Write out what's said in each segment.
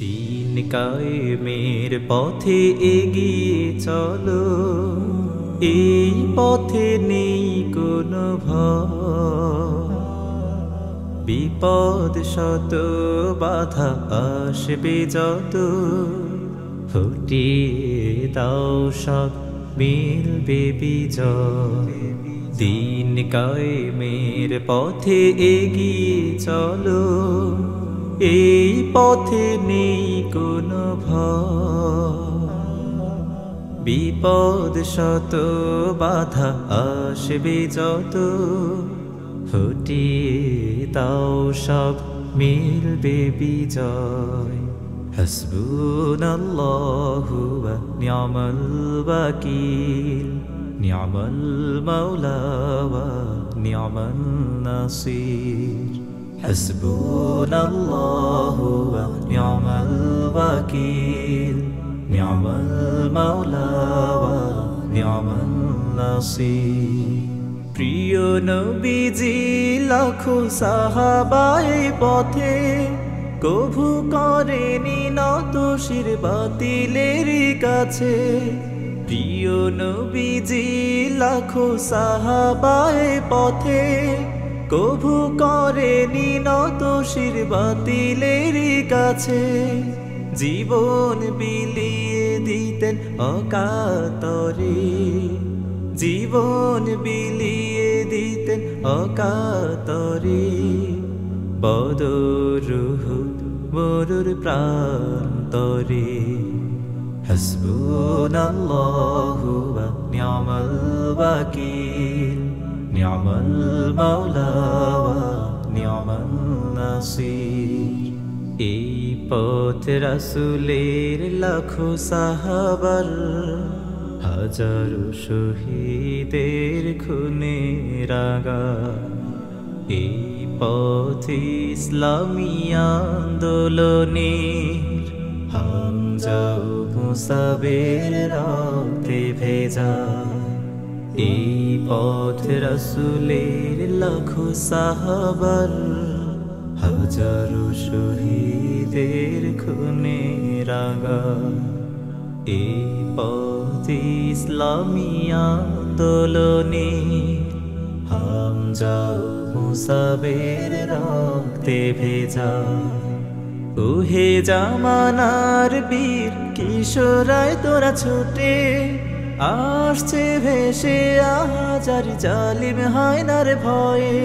দিন কায়েমের পথে এগিয়ে চলো, এই পথে নেই কোনো ভয়। বিপদ শত বাধা আসবে যত, ফুটিয়ে দাও সব মিলবে বিজয়। দিন কায়েমের পথে এগিয়ে চলো, এই পথে নেই কোনো ভয়। বিপদ শত বাধা আসবে যত, ফুটিয়ে দাও সব মিলবে বিজয়। হাসবুনাল্লাহু ওয়া নি'মাল ওয়াকিল, নি'মাল মাওলা ওয়া নি'মান নাসির। হাসবুনাল্লাহু ওয়া নি'মাল ওয়াকিল, নি'মাল মাওলা ওয়া নি'মান নাসির। প্রিয় নবীজি লাখো সাহাবায়ে পথে, কভু করেনি নত শির বাতিলের কাছে। প্রিয় নবীজি লাখো সাহাবায়ে পথে, কভু করেনি নত শির বাতিলের কাছে। জীবন বিলিয়ে দিতেন অকাতরে, জীবন বিলিয়ে দিতেন অকাতরে। বদর উহুদ মরুর প্রান্তরে। হাসবুনাল্লাহু ওয়া নি'মাল ওয়াকিল, নি'মাল মাওলা ওয়া নি'মান নাসির। এই পথ রাসূলের লাখো সাহাবার, হাজারো শহীদের খুনে রাগা। এই পথ ইসলামী আন্দোলনের, হামজা ও মুসাবের রক্তে ভেজা। এই পথ রাসূলের লাখো সাহাবার, হাজারো শহীদের খুনে রাগা। এই পথ ইসলামী আন্দোলনের, হামজা ও মুসাবের রক্তে ভেজা। ওহে জামানার বীর কিশোরায় তোরা ছুটে, আসছে ভেসে আহাজার জালিম হায়নার ভয়ে।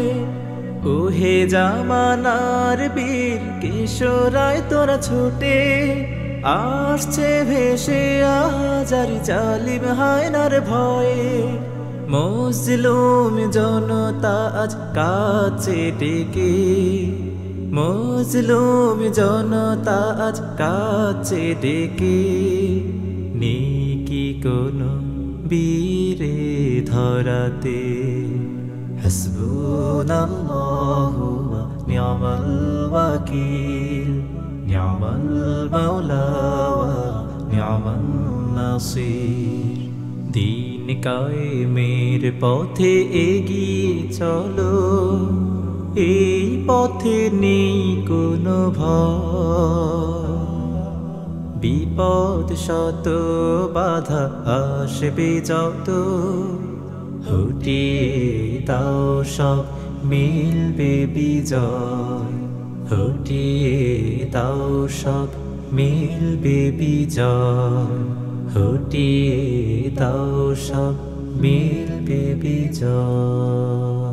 ওহে জামানার বীর কিশোরায় তোরা ছুটে, আসছে ভেসে আহাজার জালিম হায়নার ভয়ে। মজলুম জনতা আজ কাছে ডেকে, মজলুম জনতা আজ কাছে ডেকে। নেকি কোনো বীরে ধরাতে। হাসবুনাল্লাহু ওয়া নি'মাল ওয়াকিল, নি'মাল মাওলা ওয়া নি'মান নাসির। দিন কায়েমের পথে এগিয়ে চলো, এই পথে নেই কোনো ভয়। বিপদ শত বাধা আসবে যত, ফুটিয়ে দাও সব মিলবে বিজয়। ফুটিয়ে দাও সব মিলবে বিজয়। ফুটিয়ে দাও সব মিলবে বিজয়।